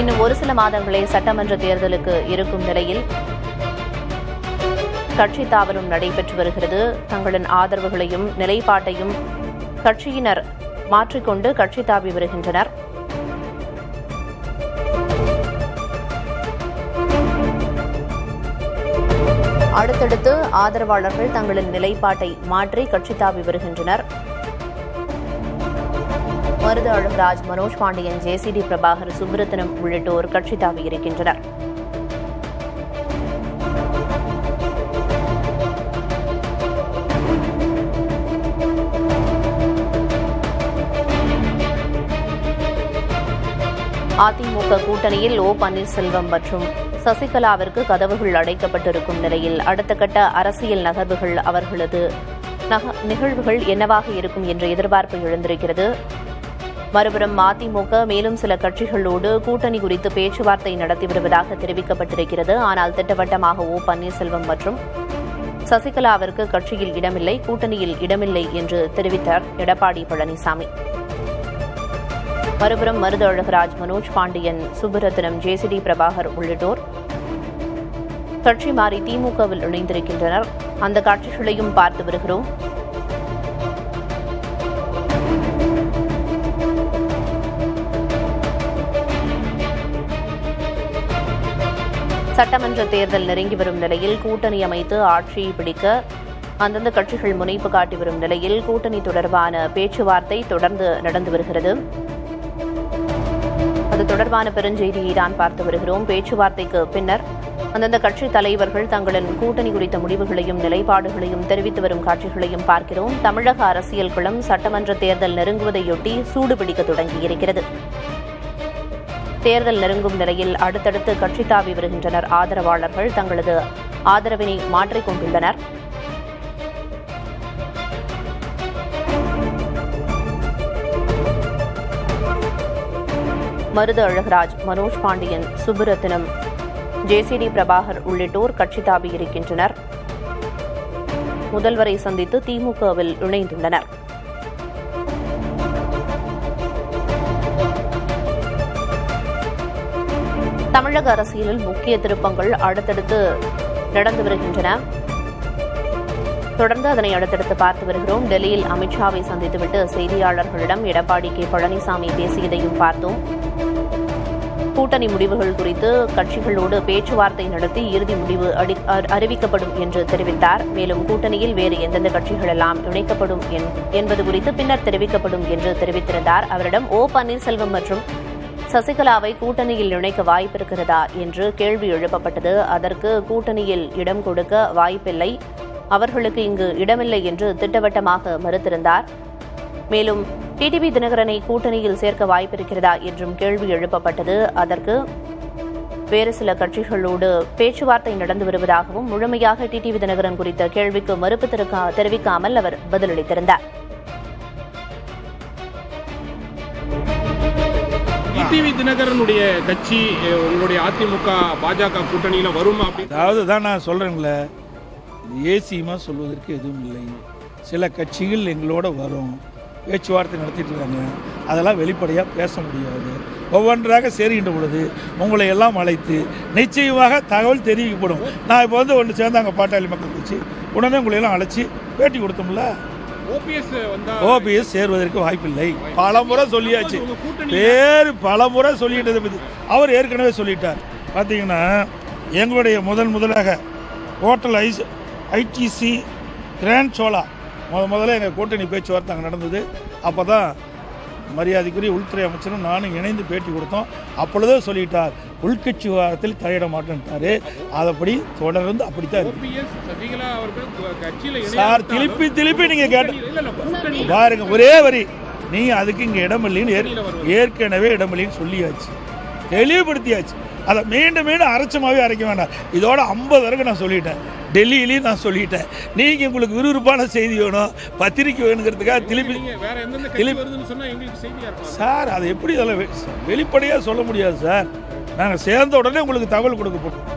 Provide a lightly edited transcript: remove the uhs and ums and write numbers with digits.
இன்னும் ஒரு சில மாதங்களே சட்டமன்ற தேர்தலுக்கு இருக்கும் நிலையில் கட்சி தாவலும் நடைபெற்று வருகிறது. தங்களின் ஆதரவுகளையும் நிலைப்பாட்டையும் கட்சியினர் மாற்றிக்கொண்டு கட்சி தாவி வருகின்றனர். அடுத்தடுத்து ஆதரவாளர்கள் தங்களின் நிலைப்பாட்டை மாற்றி கட்சி தாவி வருகின்றனர். மருது அழகுராஜ், மனோஜ் பாண்டியன், ஜேசிடி பிரபாகர், சுப்ரத்தனம் உள்ளிட்டோர் கட்சி தாவி இருக்கின்றனர். அதிமுக கூட்டணியில் ஓ பன்னீர்செல்வம் மற்றும் சசிகலாவிற்கு கதவுகள் அடைக்கப்பட்டிருக்கும் நிலையில் அடுத்த கட்ட அரசியல் நகர்வுகள் அவர்களது நிகழ்வுகள் என்னவாக இருக்கும் என்ற எதிர்பார்ப்பு எழுந்திருக்கிறது. மறுபுறம் அதிமுக மேலும் சில கட்சிகளோடு கூட்டணி குறித்து பேச்சுவார்த்தை நடத்தி வருவதாக தெரிவிக்கப்பட்டிருக்கிறது. ஆனால் திட்டவட்டமாக ஓ பன்னீர்செல்வம் மற்றும் சசிகலாவிற்கு கட்சியில் இடமில்லை, கூட்டணியில் இடமில்லை என்று தெரிவித்தார் எடப்பாடி பழனிசாமி. மறுபுறம் மருது அழகுராஜ், மனோஜ் பாண்டியன், சுப்புரத்தினம், ஜேசிடி பிரபாகர் உள்ளிட்டோர் கட்சி மாறி திமுகவில் இணைந்திருக்கின்றனர். அந்த காட்சிகளையும் பார்த்து வருகிறோம். சட்டமன்ற தேர்தல் நெருங்கி வரும் நிலையில் கூட்டணி அமைத்து ஆட்சியை பிடிக்க அந்தந்த கட்சிகள் முனைப்பு காட்டி வரும் நிலையில் கூட்டணி தொடர்பான பேச்சுவார்த்தை தொடர்ந்து நடந்து வருகிறது. அது தொடர்பான பெருஞ்செய்தியை தான் பார்த்து வருகிறோம். பேச்சுவார்த்தைக்கு பின்னர் அந்தந்த கட்சி தலைவர்கள் தங்களின் கூட்டணி குறித்த முடிவுகளையும் நிலைப்பாடுகளையும் தெரிவித்து வரும் காட்சிகளையும் பார்க்கிறோம். தமிழக அரசியல் களம் சட்டமன்ற தேர்தல் நெருங்குவதையொட்டி சூடுபிடிக்க தொடங்கியிருக்கிறது. தேர்தல் நெருங்கும் நிலையில் அடுத்தடுத்து கட்சி தாவி வருகின்றனர். ஆதரவாளர்கள் தங்களது ஆதரவினை மாற்றிக் கொண்டுள்ளனர். மருது அழகுராஜ், மனோஜ் பாண்டியன், சுப்புரத்தினம், ஜேசிடி பிரபாகர் உள்ளிட்டோர் கட்சி தாவி இருக்கின்றனர். முதல்வரை சந்தித்து திமுகவில் இணைந்துள்ளனர். தமிழக அரசியலில் முக்கிய திருப்பங்கள் அடுத்தடுத்து நடந்து வருகின்றன. தொடர்ந்து அதனை அடுத்தடுத்து பார்த்து வருகிறோம். டெல்லியில் அமித்ஷாவை சந்தித்துவிட்டு செய்தியாளர்களிடம் எடப்பாடி கே பழனிசாமி பேசியதையும் பார்த்தோம். கூட்டணி முடிவுகள் குறித்து கட்சிகளோடு பேச்சுவார்த்தை நடத்தி இறுதி முடிவு அறிவிக்கப்படும் என்று தெரிவித்தார். மேலும் கூட்டணியில் வேறு எந்தெந்த கட்சிகள் எல்லாம் இணைக்கப்படும் என்பது குறித்து பின்னர் தெரிவிக்கப்படும் என்று தெரிவித்திருந்தார். அவரிடம் ஓ பன்னீர்செல்வம் மற்றும் சசிகலாவை கூட்டணியில் இணைக்க வாய்ப்பிருக்கிறதா என்று கேள்வி எழுப்பப்பட்டது. அதற்கு கூட்டணியில் இடம் கொடுக்க வாய்ப்பில்லை, அவர்களுக்கு இங்கு இடமில்லை என்று திட்டவட்டமாக மறுத்திருந்தார். மேலும் டிடிவி தினகரனை கூட்டணியில் சேர்க்க வாய்ப்பிருக்கிறதா என்றும் கேள்வி எழுப்பப்பட்டது. அதற்கு வேறு சில கட்சிகளோடு பேச்சுவார்த்தை நடந்து வருவதாகவும் முழுமையாக டிடிவி தினகரன் குறித்த கேள்விக்கு மறுப்பு தெரிவிக்காமல் அவர் பதிலளித்திருந்தார். டிடிவி தினகரனுடைய கட்சி உங்களுடைய அதிமுக பாஜக கூட்டணியில வருமா? அதாவது தான் நான் சொல்றேன்ல, ஏசியமா சொல்வதற்கு எதுவும் இல்லை. சில கட்சிகள் எங்களோட வரும், பேச்சுவார்த்தை நடத்திட்டு இருக்காங்க, அதெல்லாம் வெளிப்படையாக பேச முடியாது. ஒவ்வொன்றாக சேருகின்ற பொழுது உங்களை எல்லாம் அழைத்து நிச்சயமாக தகவல் தெரிவிக்கப்படும். நான் இப்போ ஒன்று சேர்ந்தாங்க பாட்டாளி மக்கள் கட்சி, உடனே உங்களை எல்லாம் அழைச்சி பேட்டி கொடுத்தோம்ல. ஓபிஎஸ் சேருவதற்கு வாய்ப்பில்லை, பலமுறை சொல்லியாச்சு. பேர் பலமுறை சொல்லிட்டதை பற்றி அவர் ஏற்கனவே சொல்லிட்டார். பார்த்தீங்கன்னா எங்களுடைய முதலாக ஹோட்டல் ஐடிசி கிராண்ட் சோலா முதல்ல எங்கள் கூட்டணி பேச்சுவார்த்தை அங்கே நடந்தது. அப்போ தான் மரியாதைக்குரிய உள்துறை அமைச்சரும் நானும் இணைந்து பேட்டி கொடுத்தோம். அப்பொழுதே சொல்லிட்டார், உள்கட்சி விவகாரத்தில் தலையிட மாட்டேன்ட்டாரு. அதப்படி தொடர்ந்து அப்படித்தான் சார். திருப்பி நீங்க கேட்ட பாருங்க, ஒரே வரி, நீங்க அதுக்கு இங்க இடமில்லைன்னு ஏற்கனவே இடமில்லைன்னு சொல்லியாச்சு, தெளிவுபடுத்தியாச்சு. அதை மீண்டும் அரைச்சமாவே அரைக்க வேண்டாம். இதோட 50 வரைக்கும் நான் சொல்லிட்டேன், டெல்லியிலையும் நான் சொல்லிட்டேன். நீங்கள் உங்களுக்கு விறுவிறுப்பான செய்தி வேணும், பத்திரிக்கை வேணுங்கிறதுக்காக சார் அதை எப்படி வெளிப்படையாக சொல்ல முடியாது சார். நாங்கள் சேர்ந்த உடனே உங்களுக்கு தகவல் கொடுக்க போகிறோம்.